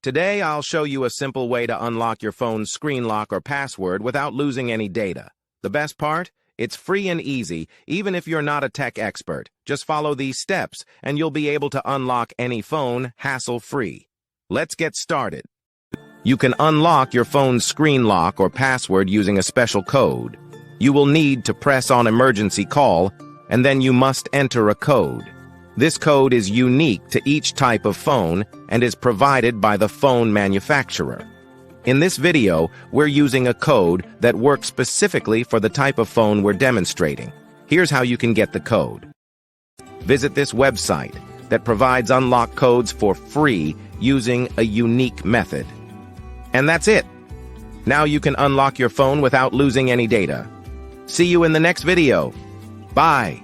Today, I'll show you a simple way to unlock your phone's screen lock or password without losing any data. The best part? It's free and easy, even if you're not a tech expert. Just follow these steps, and you'll be able to unlock any phone hassle-free. Let's get started. You can unlock your phone's screen lock or password using a special code. You will need to press on emergency call, and then you must enter a code. This code is unique to each type of phone and is provided by the phone manufacturer. In this video, we're using a code that works specifically for the type of phone we're demonstrating. Here's how you can get the code. Visit this website that provides unlock codes for free using a unique method. And that's it. Now you can unlock your phone without losing any data. See you in the next video. Bye.